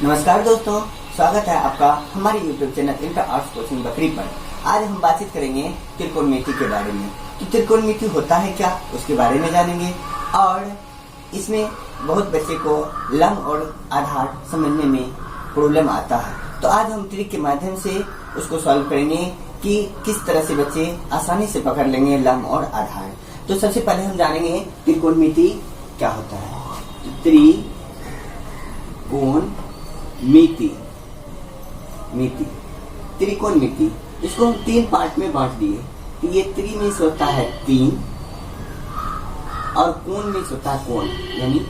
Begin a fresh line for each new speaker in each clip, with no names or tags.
नमस्कार दोस्तों, स्वागत है आपका हमारे YouTube channel inter arts coaching बकरी पर। आज हम बातचीत करेंगे त्रिकोणमिति के बारे में। तो त्रिकोणमिति होता है क्या, उसके बारे में जानेंगे। और इसमें बहुत बच्चे को लंब और आधार समझने में प्रॉब्लम आता है, तो आज हम ट्रिक के माध्यम से उसको सॉल्व करेंगे कि किस तरह से बच्चे आसानी से पकड़ लेंगे लंब और आधार। तो सबसे पहले हम जानेंगे त्रिकोणमिति क्या होता है। त्रिकोणमिति इसको हम तीन पार्ट में बांट दिए। तो ये त्रि में से होता है तीन और कोण में से होता है कोण, यानी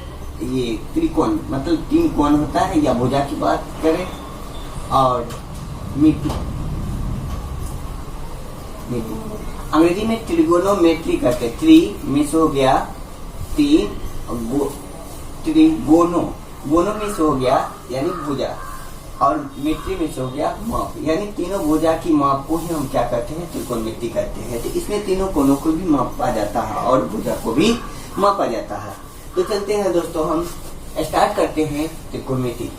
ये त्रिकोण मतलब तीन कोण होता है, या भुजा की बात करें। और मिति अंग्रेजी में ट्रिगोनोमेट्री करते हैं। त्रि में से हो गया तीन, गोनो में से हो गया यानी भुजा, और मेट्री में से हो गया माप, यानी तीनों भुजा की माप को ही हम क्या करते हैं, त्रिकोणमिति करते हैं। तो इसमें तीनों कोणों को भी मापा जाता है और भुजा को भी मापा जाता है। तो चलते हैं दोस्तों, हम स्टार्ट करते हैं त्रिकोणमिति।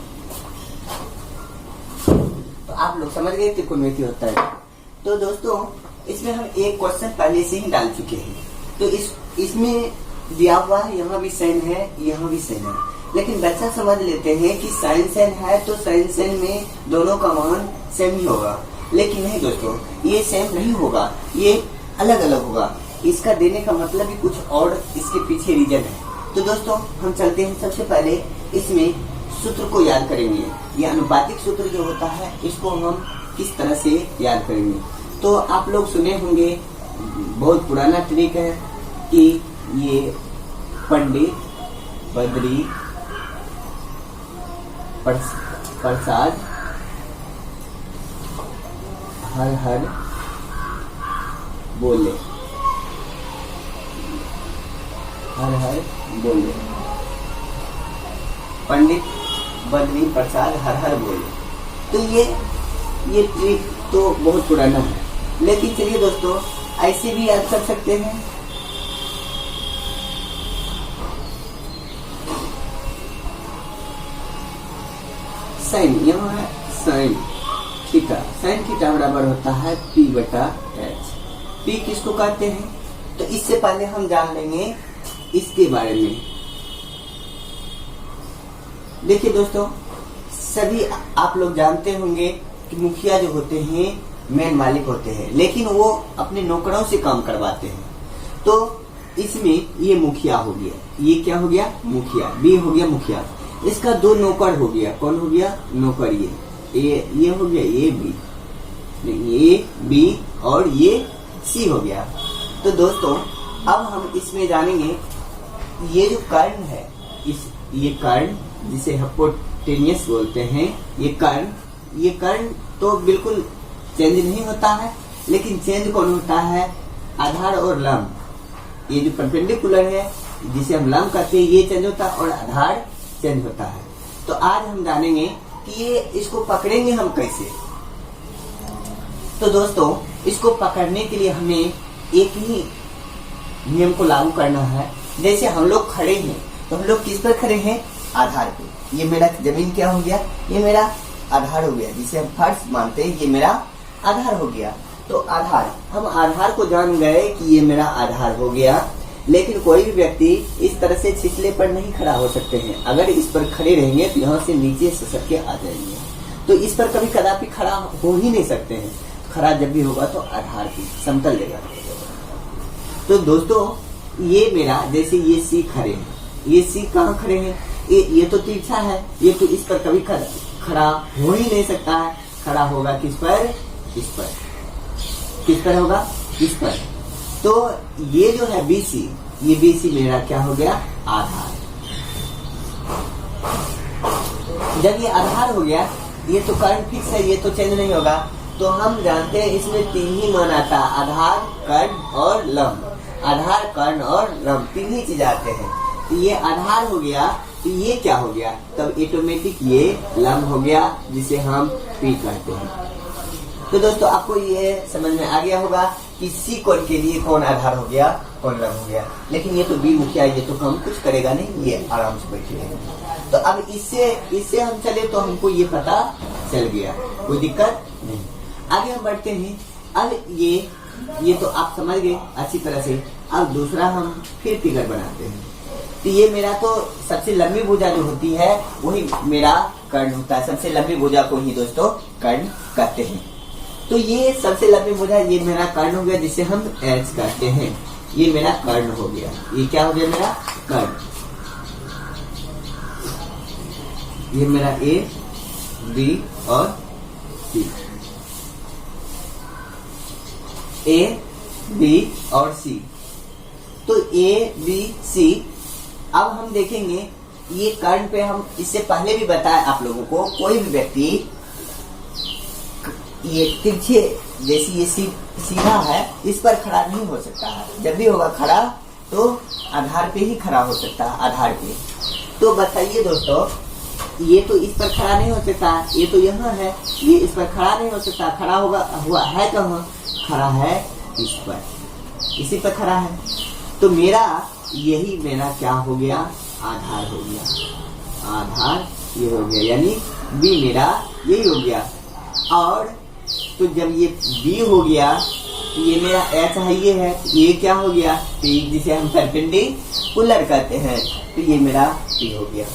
तो आप लोग समझ गए त्रिकोणमिति होता है। तो दोस्तों इसमें हम एक क्वेश्चन पहले से ही डाल चुके हैं। तो इसमें दिया हुआ है, यहाँ भी साइन है, यहाँ भी साइन है, लेकिन बच्चा समझ लेते हैं कि साइन साइन है तो साइन साइन में दोनों का मान सेम ही होगा। लेकिन नहीं दोस्तों, ये सेम नहीं होगा, ये अलग अलग होगा। इसका देने का मतलब भी कुछ और इसके पीछे रीजन है। तो दोस्तों हम चलते हैं, सबसे पहले इसमें सूत्र को याद करेंगे। ये अनुपातिक सूत्र जो होता है इसको हम किस तरह से याद करेंगे। तो आप लोग सुने होंगे, बहुत पुराना ट्रिक है कि ये पंडित बद्री प्रसाद हर हर बोले, हर हर बोले। पंडित बद्री प्रसाद हर हर बोले। तो ये ट्रिक तो बहुत पुराना है, लेकिन चलिए दोस्तों ऐसे भी याद कर सकते हैं। साइन, यहाँ है साइन थीटा। साइन थीटा बराबर होता है P बटा H। P किसको कहते हैं, तो इससे पहले हम जान लेंगे इसके बारे में। देखिए दोस्तों, सभी आप लोग जानते होंगे कि मुखिया जो होते हैं मेन मालिक होते हैं, लेकिन वो अपने नौकरों से काम करवाते हैं। तो इसमें ये मुखिया हो गया, ये क्या हो गया, मुखिया। बी हो गया मुखिया, इसका दो नौकर हो गया। कौन हो गया, नौकर। ये हो गया ये बी और ये सी हो गया। तो दोस्तों अब हम इसमें जानेंगे ये जो कर्ण है, ये कर्ण जिसे हाइपोटेन्यूस बोलते हैं, ये कर्ण तो बिल्कुल चेंज नहीं होता है, लेकिन चेंज कौन होता है, आधार और लंब। ये जो परपेंडिकुलर है जिसे हम लंब कहते हैं, ये चेंज होता है और आधार चेंज होता है। तो आज हम जानेंगे कि ये इसको पकड़ेंगे हम कैसे। तो दोस्तों इसको पकड़ने के लिए हमें एक ही नियम को लागू करना है। जैसे हम लोग खड़े हैं, तो हम लोग किस पर खड़े हैं, आधार पे। ये मेरा जमीन क्या हो गया, ये मेरा आधार हो गया, जिसे हम फर्श मानते हैं, ये मेरा आधार हो गया। तो आधार, हम आधार को जान गए कि ये मेरा आधार हो गया। लेकिन कोई भी व्यक्ति इस तरह से छिछले पर नहीं खड़ा हो सकते हैं। अगर इस पर खड़े रहेंगे तो यहाँ से नीचे ससर के आ जाएंगे, तो इस पर कभी कदापि खड़ा हो ही नहीं सकते हैं। खड़ा जब भी होगा तो आधार की समतल जगह। तो दोस्तों ये मेरा, जैसे ये सी खड़े हैं, ये सी कहाँ खड़े हैं, ये तो तिरछा है, ये तो इस पर कभी खड़ा हो ही नहीं सकता है। खड़ा होगा किस पर, इस पर। किस पर होगा, इस पर। तो ये जो है BC, ये BC मेरा क्या हो गया, आधार। जब ये आधार हो गया, ये तो कर्ण फिक्स है, ये तो चेंज नहीं होगा। तो हम जानते हैं इसमें तीन ही मान आता है, आधार, कर्ण और लंब। आधार, कर्ण और लंब तीन ही चीज आते हैं। तो ये आधार हो गया, तो ये क्या हो गया, तब ऑटोमेटिक ये लंब हो गया, जिसे हम P कहते हैं। तो दोस्तों आपको ये समझ में आ गया होगा कि सी कोण के लिए कौन आधार हो गया, कौन लंब हो गया। लेकिन ये तो बी मुखिया, ये तो हम कुछ करेगा नहीं, ये आराम से बैठे रहेगा। तो अब इससे हम चले तो हमको ये पता चल गया, कोई दिक्कत नहीं। आगे हम बढ़ते हैं। अब ये तो आप समझ गए अच्छी तरह से। अब दूसरा हम फिर फिगर बनाते हैं। तो ये मेरा तो सबसे लंबी भुजा जो होती है वही मेरा कर्ण होता है। सबसे लंबी भुजा को ही दोस्तों कर्ण कहते हैं। तो ये सबसे लंबी भुजा ये मेरा कर्ण हो गया, जिसे हम एच कहते हैं। ये मेरा कर्ण हो गया। ये क्या हो गया मेरा कर्ण। ये मेरा ए बी और सी, ए बी और सी। तो ए बी सी। अब हम देखेंगे ये कर्ण पे हम इससे पहले भी बताया आप लोगों को, कोई भी व्यक्ति ये तिरछे जैसी ये सीधा है इस पर खड़ा नहीं हो सकता है। जब भी होगा खड़ा तो आधार पे ही खड़ा हो सकता है, आधार पे। तो बताइए दोस्तों, ये तो इस पर खड़ा नहीं हो सकता, ये तो यहाँ है, ये इस पर खड़ा नहीं हो सकता। खड़ा होगा हुआ है कहाँ? खड़ा है इस पर, इसी पर खड़ा है। तो मेरा यही मेरा क्या हो गया? आधार हो गया। आधार ये हो गया, यानी बी मेरा यही हो गया। और तो जब ये बी हो गया तो ये मेरा एच है, ये क्या हो गया? जिसे हम परपेंडिकुलर कहते हैं। तो ये मेरा बी हो गया।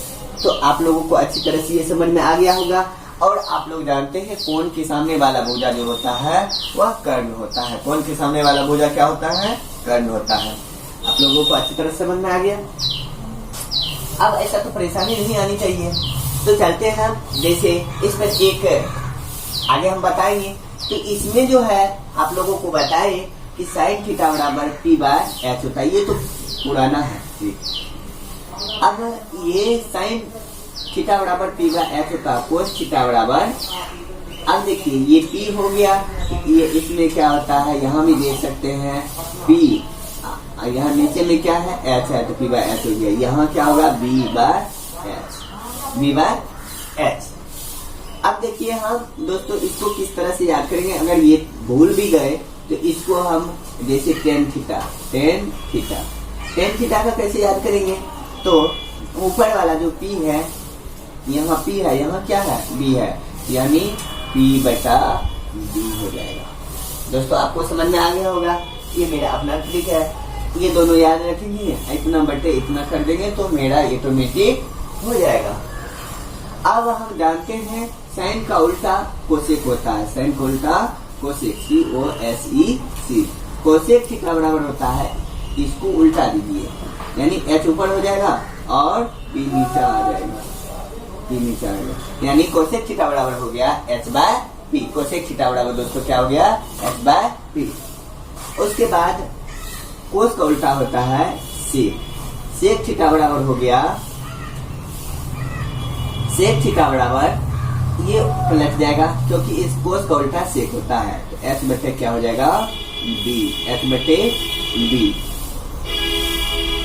तो आप लोगों को अच्छी तरह से ये समझ में आ गया होगा। और आप लोग जानते हैं कोण के सामने वाला भुजा जो होता है वह कर्ण होता है। कोण के सामने वाला भुजा क्या होता है? कर्ण होता है। आप लोगों को अच्छी तरह से समझ में आ गया। अब ऐसा तो परेशानी नहीं आनी चाहिए। तो चलते हैं हम, जैसे इस पर एक आगे हम बताएंगे। तो इसमें जो है आप लोगों को बताए कि साइन थीटा बराबर पी बाय एच होता है। ये तो पुराना है। अब ये साइन थीटा बराबर पी बाय एच होता है, कोस थीटा बराबर। अब देखिए ये पी हो गया, ये इसमें क्या होता है यहाँ भी देख सकते हैं पी। यहाँ नीचे में क्या है? एच है, तो पी बाय एच हो गया। यहाँ क्या होगा? B by H, B by H. अब देखिए हम दोस्तों इसको किस तरह से याद करेंगे। अगर ये भूल भी गए तो इसको हम जैसे टेन थीटा का कैसे याद करेंगे? तो ऊपर वाला जो पी है, यहाँ पी है, यहाँ क्या है? बी है, यानी पी बटा बी हो जाएगा। दोस्तों आपको समझ में आ गया होगा। ये मेरा अपना ट्रिक है, ये दोनों याद रखेंगे, इतना बटे इतना कर देंगे तो मेरा ऑटोमेटिक हो जाएगा। अब हम जानते हैं साइन का उल्टा कोसेक होता है। साइन का उल्टा कोसेक, COSEC। कोसेक थीटा बराबर होता है, इसको उल्टा दीजिए, यानी एच ऊपर हो जाएगा और पी नीचे आ जाएगा, पी नीचे आ जाएगा। यानी कोसेक थीटा बराबर हो गया H by P. Cosec theta बराबर दोस्तों क्या हो गया? H by P. उसके बाद कोस का उल्टा होता है सेक। सेक थीटा बराबर हो गया, सेक थीटा बराबर ये पलट जाएगा क्योंकि इस कोस का उल्टा सेक होता है। तो एच बटे क्या हो जाएगा? बी, एच बटे बी।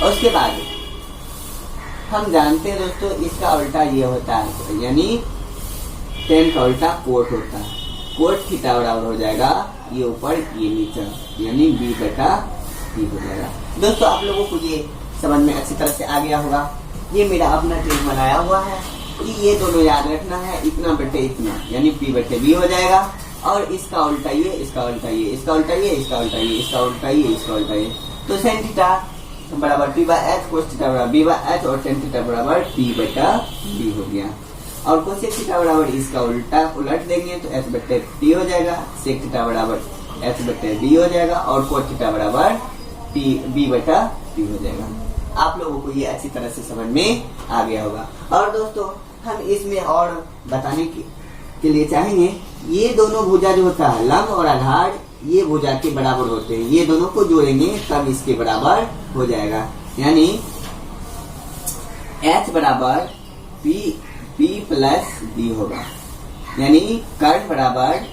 उसके बाद हम जानते हैं दोस्तों इसका उल्टा ये होता है, यानी टेन का उल्टा कोट होता है। कोट थीटा बराबर हो जाएगा ये ऊपर ये नीचे, यानी बी बटा बी हो जाएगा। दोस्तों आप लोगों को ये समझ में अच्छी तरह से आ गया होगा। ये मेरा अपना ट्रिक बनाया हुआ है कि ये दोनों याद रखना है, इतना बटे इतना, यानी पी बटे बी हो जाएगा। और इसका उल्टा ये, इसका उल्टा ये, इसका उल्टा ये, इसका उल्टा ये, इसका उल्टा ये, इसका उल्टा ये। तो साइन थीटा बराबर P by H, cos theta बराबर बी बाय एच और टेन थीटा बराबर पी बटा बी हो गया। और कोसेक थीटा बराबर इसका उल्टा उलट देंगे तो एच बटे टी हो जाएगा। सेक थीटा बराबर एच बटे डी हो जाएगा और कोट थीटा बराबर पी बी बटा पी हो जाएगा। आप लोगों को ये अच्छी तरह से समझ में आ गया होगा। और दोस्तों हम इसमें और बताने के लिए चाहेंगे, ये दोनों भुजा जो होता है लंब और आधार, ये भुजा के बराबर होते हैं। ये दोनों को जोड़ेंगे तब इसके बराबर हो जाएगा, यानी H बराबर P प्लस D होगा। यानी कर्ण बराबर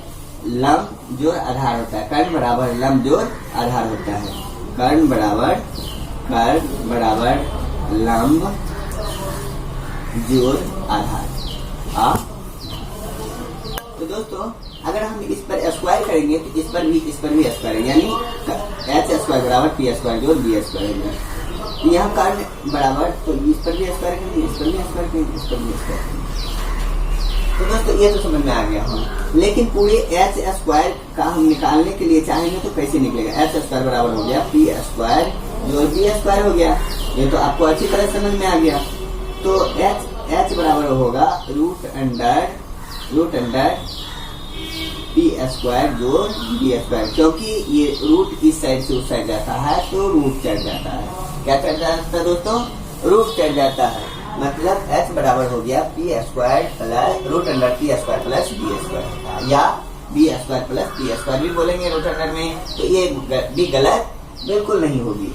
लंब जोड़ आधार होता है, कर्ण बराबर लंब जोड़ आधार होता है। कर्ण बराबर लंब जोड़ आधार। तो दोस्तों अगर हम इस पर स्क्वायर करेंगे तो इस पर भी स्क्वायर, यानी एच स्क्वायर बराबर पी स्क्वायर जोड़ बी स्क्वायर। तो यहाँ कर्ण बराबर, तो इस पर भी स्क्वायर करेंगे, इस पर भी स्क्वायर करेंगे, इस पर भी स्क्वायर करेंगे। तो दोस्तों ये तो समझ में आ गया हम, लेकिन पूरे एच स्क्वायर का हम निकालने के लिए चाहेंगे तो कैसे निकलेगा। एच स्क्वायर बराबर हो गया पी स्क्वायर जो बी स्क्वायर हो गया, ये तो आपको अच्छी तरह समझ में आ गया। तो एच बराबर होगा रूट अंडर पी स्क्वायर जो बी स्क्वायर, क्योंकि ये रूट इस साइड से उस साइड जाता है तो रूट चढ़ जाता है। क्या चढ़ जाता है दोस्तों? रूट चढ़ जाता है। मतलब h बराबर हो गया P square plus root under P square plus B square, या B square plus P square भी बोलेंगे रूट अंडर में, तो ये भी गलत बिल्कुल नहीं होगी।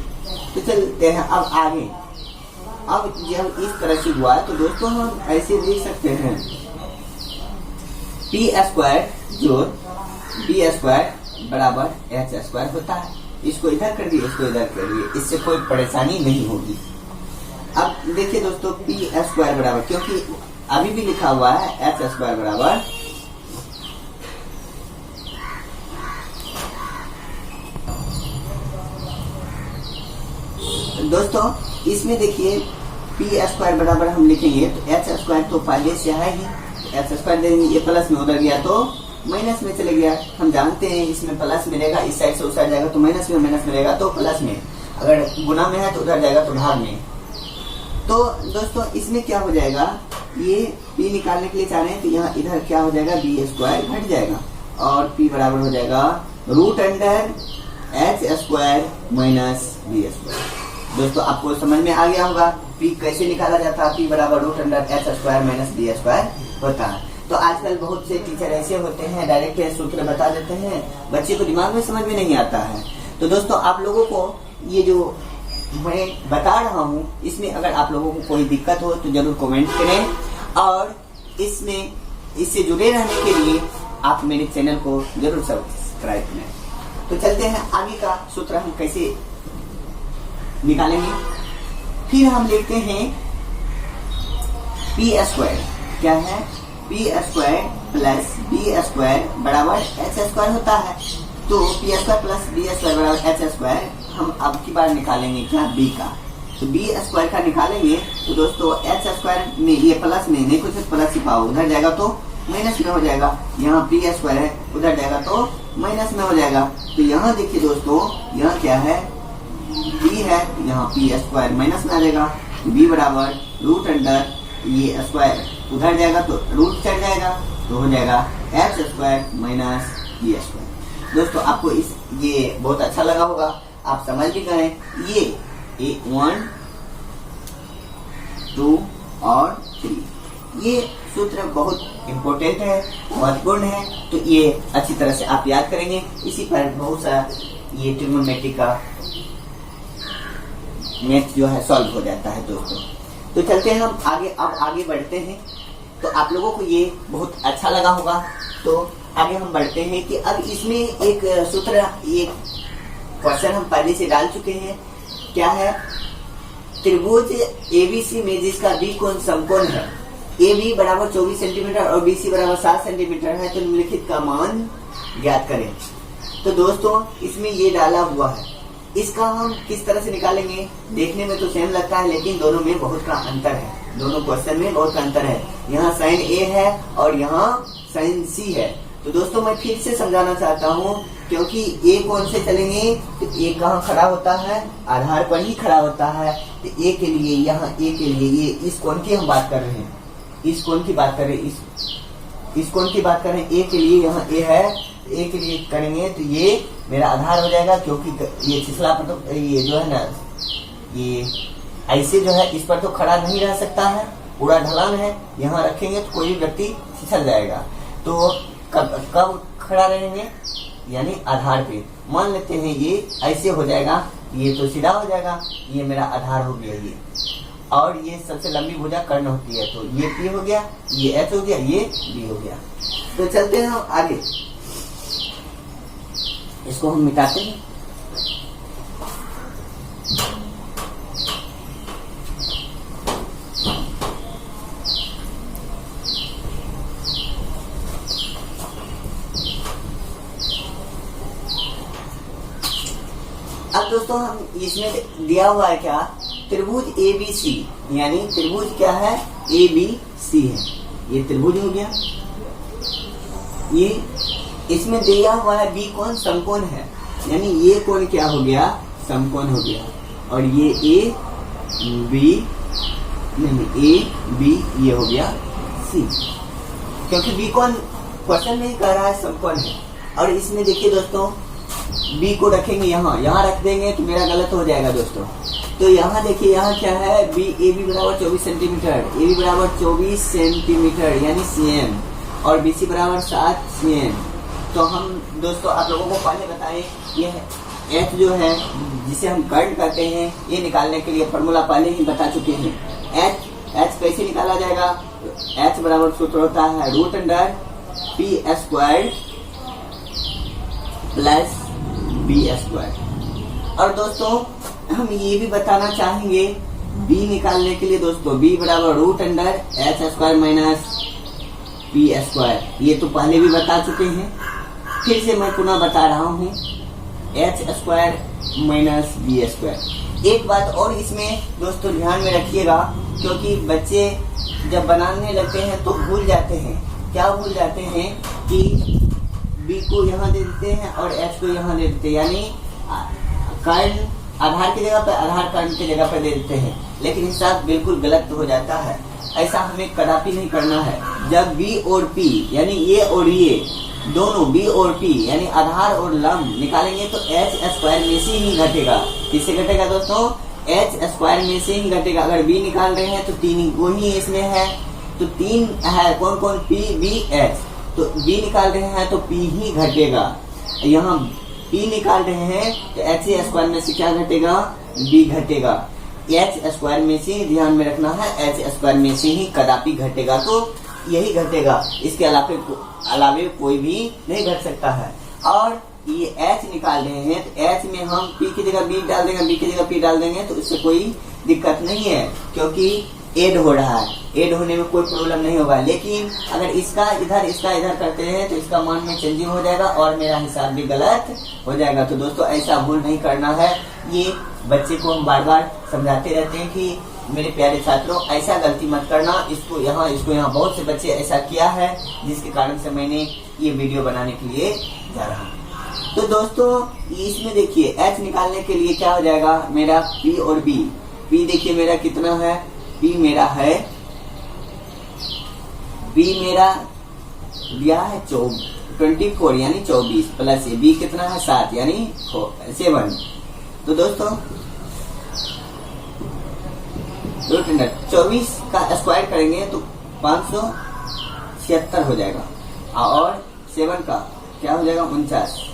तो चलते हैं अब आगे। अब जब इस तरह से हुआ तो दोस्तों हम ऐसे देख सकते हैं पी स्क्वायर जोड़ बी स्क्वायर बराबर एच स्क्वायर होता है। इसको इधर कर दिए, इसको इधर कर दिए, इससे कोई परेशानी नहीं होगी। अब देखिए दोस्तों पी स्क्वायर बराबर, क्योंकि अभी भी लिखा हुआ है एच स्क्वायर बराबर दोस्तों इसमें देखिए पी स्क्वायर बराबर हम लिखेंगे तो एच स्क्वायर तो पहले से है ही, एच स्क्वायर देंगे, ये प्लस में उधर गया तो माइनस में चले गया। हम जानते हैं इसमें प्लस मिलेगा, इस साइड से उस साइड जाएगा तो माइनस मिलेगा तो प्लस में, अगर गुना में है तो उधर जाएगा तो भाग में। तो दोस्तों इसमें क्या हो जाएगा, ये p निकालने के लिए चाह रहे हैं तो यहाँ इधर क्या हो जाएगा बी स्क्वायर घट जाएगा और p बराबर हो जाएगा root under H square minus B square. दोस्तों आपको समझ में आ गया होगा p कैसे निकाला जाता है, p बराबर root under H square minus B square होता है। तो आजकल बहुत से टीचर ऐसे होते हैं डायरेक्ट सूत्र बता देते हैं, बच्चे को दिमाग में समझ में नहीं आता है। तो दोस्तों आप लोगों को ये जो मैं बता रहा हूँ इसमें अगर आप लोगों को कोई दिक्कत हो तो जरूर कमेंट करें, और इससे जुड़े रहने के लिए आप मेरे चैनल को जरूर सब्सक्राइब करें। तो चलते हैं आगे का सूत्र हम कैसे निकालेंगे। फिर हम लिखते हैं पी स्क्वायर, क्या है P square plus B square बराबर एच स्क्वायर होता है। तो P square plus B square बराबर एच स्क्वायर हम अब की बार निकालेंगे क्या बी का, तो बी स्क्वायर का निकालेंगे तो दोस्तों एच स्क्वायर में ये प्लस में नहीं कुछ प्लस ही पाओ, उधर जाएगा तो माइनस में हो जाएगा, यहाँ पी स्क्वायर है उधर जाएगा तो माइनस में हो जाएगा। तो यहाँ देखिए दोस्तों यहाँ क्या है बी है, यहाँ पी स्क्वायर माइनस में आ जाएगा, बी बराबर रूट अंडर ये स्क्वायर उधर जाएगा तो रूट चढ़ जाएगा तो हो जाएगा H square minus B square. दोस्तों आपको ये बहुत अच्छा लगा होगा, आप समझ भी गए। ये 1 2 और 3 ये सूत्र बहुत इम्पोर्टेंट है, महत्वपूर्ण है, तो ये अच्छी तरह से आप याद करेंगे। इसी पर बहुत सारा ये ट्रिग्नोमेट्री का मैथ जो है सॉल्व हो जाता है दोस्तों। तो चलते हैं हम आगे, अब आगे बढ़ते हैं। तो आप लोगों को ये बहुत अच्छा लगा होगा, तो आगे हम बढ़ते हैं कि अब इसमें एक सूत्र, एक क्वेश्चन हम पहले से डाल चुके हैं। क्या है, त्रिभुज एबीसी में जिसका बी कोण समकोण है, ए बी बराबर 24 सेंटीमीटर और बी सी बराबर 7 सेंटीमीटर है, तो निम्नलिखित का मान ज्ञात करें। तो दोस्तों इसमें ये डाला हुआ है, इसका हम किस तरह से निकालेंगे, देखने में तो सेम लगता है लेकिन दोनों में बहुत का अंतर है, दोनों क्वेश्चन में बहुत का अंतर है। यहाँ साइन ए है और यहाँ साइन सी है। तो दोस्तों मैं फिर से समझाना चाहता हूँ, क्योंकि ए कोण से चलेंगे तो ए कहाँ खड़ा होता है, आधार पर ही खड़ा होता है। तो ए के लिए, यहाँ ए के लिए, ये इस कोण की हम बात कर रहे हैं, इस कोण की बात कर रहे हैं, इस कोण की बात कर रहे हैं। ए के लिए यहाँ ए है, ए के लिए करेंगे तो ये मेरा आधार हो जाएगा, क्योंकि ये छिछला पर तो ये जो है ना, ये ऐसे जो है इस पर तो खड़ा नहीं रह सकता है, पूरा ढलान है, यहाँ रखेंगे तो कोई भी व्यक्ति फिसल जाएगा। तो कब खड़ा रहेंगे, यानी आधार पे। मान लेते हैं ये ऐसे हो जाएगा, ये तो सीधा हो जाएगा, ये मेरा आधार हो गया ये, और ये सबसे लंबी भुजा कर्ण होती है, तो ये पी हो गया, ये एच हो गया, ये बी हो गया। तो चलते हैं हम आगे, इसको हम मिटाते हैं। अब दोस्तों हम इसमें दिया हुआ है क्या, त्रिभुज ABC, यानी त्रिभुज क्या है, ABC है, ये त्रिभुज हो गया। ये इसमें दिया हुआ है बी कोण समकोण है, यानी ये कोण क्या हो गया, समकोण हो गया। और ये ए बी ये हो गया सी, क्योंकि बी कोण क्वेश्चन में ही कह रहा है समकोण है। और इसमें देखिए दोस्तों, बी को रखेंगे यहाँ रख देंगे तो मेरा गलत हो जाएगा दोस्तों। तो यहाँ देखिए, यहाँ क्या है, ए बी बराबर 24 सेंटीमीटर, ए बी बराबर 24 सेंटीमीटर यानी cm, और BC बराबर 7 cm। तो हम दोस्तों आप लोगों को पहले बताएं, ये H जो है जिसे हम कर्ण कहते हैं, ये निकालने के लिए फॉर्मूला पहले ही बता चुके हैं। H कैसे निकाला जाएगा, H बराबर सूत्र होता है √p² प्लस b²। और दोस्तों हम ये भी बताना चाहेंगे b निकालने के लिए दोस्तों, b बराबर √h² माइनस p²। ये तो पहले भी बता चुके हैं, फिर से मैं पुनः बता रहा हूँ, h² माइनस b²। एक बात और इसमें दोस्तों ध्यान में रखिएगा, क्योंकि बच्चे जब बनाने लगते हैं तो भूल जाते हैं। क्या भूल जाते हैं कि b को यहाँ दे देते हैं और h को यहाँ दे देते हैं, यानी कर्ण आधार की जगह पर, आधार कर्ण की जगह पर दे देते हैं, लेकिन हिसाब बिल्कुल गलत हो जाता है। ऐसा हमें कदापि नहीं करना है। जब b और p यानी ये और ये दोनों, b और p यानी आधार और लंब निकालेंगे तो h² में से ही घटेगा। किससे घटेगा दोस्तों, h² में से ही घटेगा। अगर b निकाल रहे हैं तो 3 को ही इसमें है, तो 3 है, कौन कौन, p b h, तो b निकाल रहे हैं तो p ही घटेगा। यहाँ p निकाल रहे हैं तो h² में से क्या घटेगा, b घटेगा। h² में से ध्यान में रखना है, h² में से ही कदापि घटेगा, तो यही घटेगा, इसके अलावे कोई भी नहीं घट सकता है। और ये h निकाल रहे हैं तो h में हम p की जगह b डाल देंगे, b की जगह p डाल देंगे, तो इससे कोई दिक्कत नहीं है, क्योंकि ऐड हो रहा है, ऐड होने में कोई प्रॉब्लम नहीं होगा। लेकिन अगर इसका इधर करते हैं तो इसका मान में चेंजिंग हो जाएगा और मेरा हिसाब भी गलत हो जाएगा। तो दोस्तों ऐसा भूल नहीं करना है। ये बच्चे को हम बार बार समझाते रहते हैं कि मेरे प्यारे छात्रों ऐसा गलती मत करना। इसको यहाँ बहुत से बच्चे ऐसा किया है, जिसके कारण से मैंने ये वीडियो बनाने के लिए जा रहा हूँ। तो दोस्तों इसमें देखिए h निकालने के लिए क्या हो जाएगा, मेरा p और b। p देखिए मेरा कितना है, b मेरा है, b मेरा दिया है 24 यानी 24 प्लस ये b कितना है 7 यानी 7। तो दोस्तों 24 का स्क्वायर करेंगे तो 576 हो जाएगा, और 7 का क्या हो जाएगा 49।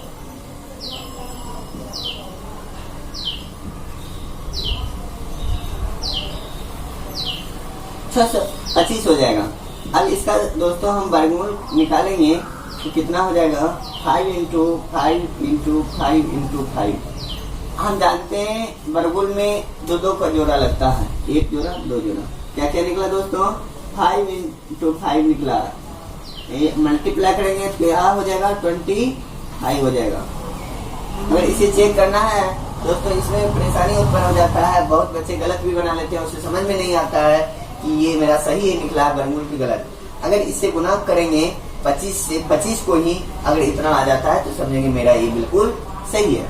625 हो जाएगा। अब इसका दोस्तों हम वर्गमूल निकालेंगे तो कितना हो जाएगा, 5 इंटू 5 हम जानते हैं वर्गमूल में दो का जोड़ा लगता है, एक जोड़ा दो जोड़ा। क्या क्या निकला दोस्तों, 5 इंटू 5 निकला, मल्टीप्लाई करेंगे तो क्या हो जाएगा 25 हो जाएगा। अगर इसे चेक करना है दोस्तों, इसमें परेशानी उत्पन्न हो जाता है, बहुत बच्चे गलत भी बना लेते हैं, उसे समझ में नहीं आता है कि ये मेरा सही है निकला, वर्गमूल की गलत। अगर इससे गुना करेंगे 25 से 25 को ही अगर इतना आ जाता है तो समझेंगे मेरा ये बिल्कुल सही है।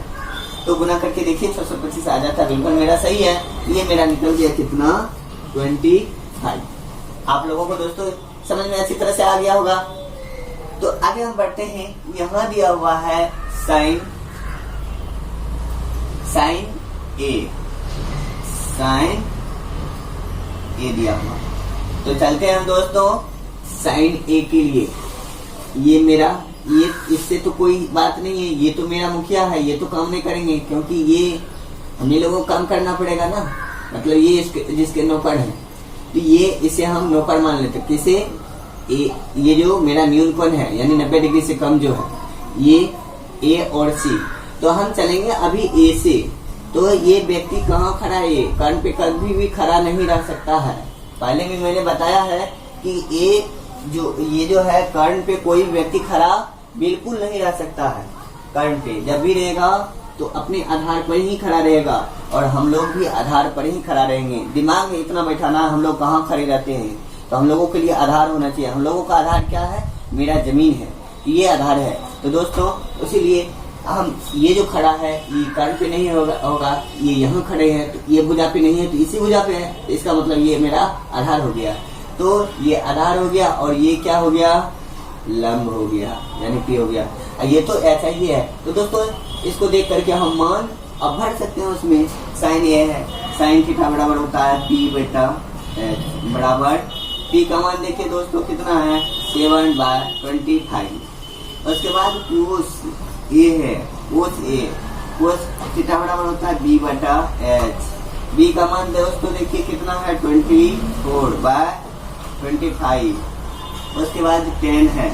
तो गुना करके देखिए 625 आ जाता है, बिल्कुल मेरा सही है। ये मेरा निकल गया कितना 25। आप लोगों को दोस्तों समझ में अच्छी तरह से आ गया होगा। तो आगे हम बढ़ते हैं। यहाँ दिया हुआ है साइन ए दिया हुआ। तो चलते हैं हम दोस्तों साइन ए के लिए। ये मेरा इससे तो कोई बात नहीं है, ये तो मेरा मुखिया है, ये तो काम नहीं करेंगे क्योंकि ये हमें लोगों को काम करना पड़ेगा ना, मतलब ये जिसके नौकर है, तो ये इसे हम नौकर मान लेते। किसे, ये जो मेरा न्यून कोण है यानी 90 डिग्री से कम जो है, ये ए और सी। तो हम चलेंगे अभी ए से। तो ये व्यक्ति कहाँ खड़ा है, ये कर्ण पे कभी भी खड़ा नहीं रह सकता है। पहले भी मैंने बताया है कि ये जो है कर्ण पे कोई व्यक्ति खड़ा बिल्कुल नहीं रह सकता है। कर्ण पे जब भी रहेगा तो अपने आधार पर ही खड़ा रहेगा। और हम लोग भी आधार पर ही खड़ा रहेंगे। दिमाग में इतना बैठाना हम लोग कहाँ खड़े रहते हैं, तो हम लोगों के लिए आधार होना चाहिए। हम लोगों का आधार क्या है, मेरा जमीन है, ये आधार है। तो दोस्तों इसीलिए हम ये जो खड़ा है ये कर्म पे नहीं होगा, ये यहाँ खड़े हैं तो ये भुजा पे नहीं है तो इसी भुजा पे है, तो इसका मतलब ये मेरा आधार हो गया। तो ये आधार हो गया और ये क्या हो गया, लंब हो गया, यानी पी हो गया। ये तो ऐसा ही है। तो दोस्तों इसको देख करके हम मान अब भर सकते हैं उसमें। साइन ये है, साइन थीटा बराबर होता है पी बटा एच बराबर पी का मान देखिए दोस्तों कितना है 7/25। उसके बाद कोस ए है, कोस ए, कोस थीटा बराबर होता है बी बटा एच। बी का मान दोस्तों देखिए कितना है 24/25। उसके बाद टेन है,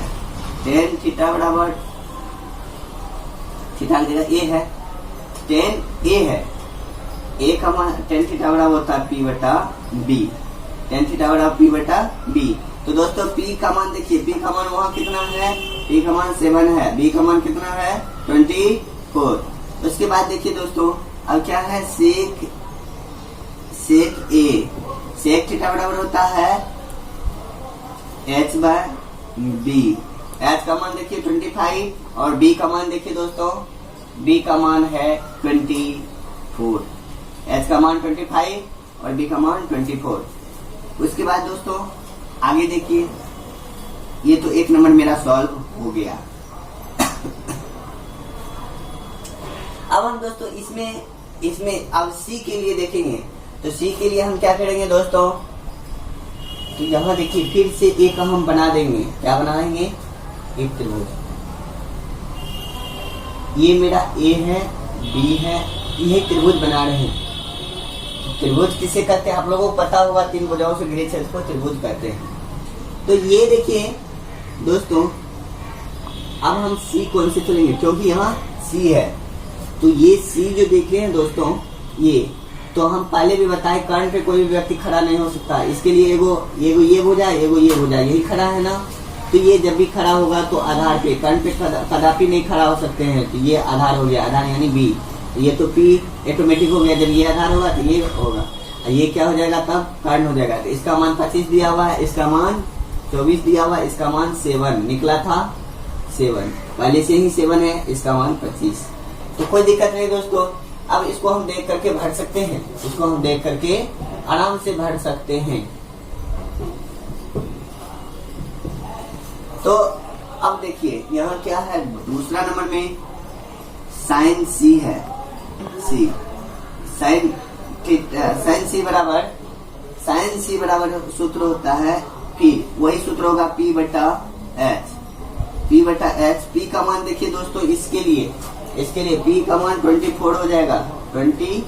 टेन थीटा बराबर थीटा की जगह ए है, टेन ए है, ए का मान टेन थीटा बराबर होता है पी बटा बी, टेन थीटा बराबर पी बटा बी। तो दोस्तों पी का मान देखिए, पी का मान वहां कितना है, पी का मान 7 है, बी का मान कितना है 24। उसके बाद देखिए दोस्तों अब क्या है सेक ए, सेक थीटा बराबर होता है h बाय बी। h का मान देखिए 25 और b का मान देखिए दोस्तों, b का मान है 24, h का मान 25 और b का मान 24। उसके बाद दोस्तों आगे देखिए, ये तो एक नंबर मेरा सॉल्व हो गया। अब हम दोस्तों इसमें अब c के लिए देखेंगे। तो c के लिए हम क्या करेंगे दोस्तों, तो यहाँ देखिए फिर से ए का हम बना देंगे, क्या बनाएंगे, एक त्रिभुज। ये मेरा ए है, बी है, ये त्रिभुज बना रहे हैं। त्रिभुज किसे कहते हैं आप लोगों को पता होगा, 3 भुजाओं से घिरे क्षेत्र को त्रिभुज कहते हैं। तो ये देखिए दोस्तों अब हम सी कौन से चलेंगे, क्योंकि यहाँ सी है। तो ये सी जो देख रहे हैं दोस्तों, ये तो हम पहले भी बताए कर्ण पे कोई भी व्यक्ति खड़ा नहीं हो सकता। इसके लिए एगो ये हो जाए, एगो ये हो जाए, यही खड़ा है ना। तो ये जब भी खड़ा होगा तो आधार पे, कर्ण पे कदापि नहीं खड़ा हो सकते हैं। तो ये आधार हो गया, आधार यानी बी। ये तो पी ऑटोमेटिक हो गया, जब ये आधार होगा तो ये होगा, ये क्या हो जाएगा तब कर्ण हो जाएगा। तो इसका मान 25 दिया हुआ है, इसका मान 24 दिया हुआ है, इसका मान 7 निकला था 7, पहले से ही 7 है, इसका मान 25। तो कोई दिक्कत नहीं दोस्तों। अब इसको हम देख करके भर सकते हैं, इसको हम देख करके आराम से भर सकते हैं। तो अब देखिए यहाँ क्या है, दूसरा नंबर में साइन सी है, सी साइन सी बराबर सूत्र होता है पी, वही सूत्र होगा पी बटा एच, पी बटा एच। पी का मान देखिए दोस्तों इसके लिए पी का मान 24 हो जाएगा, 20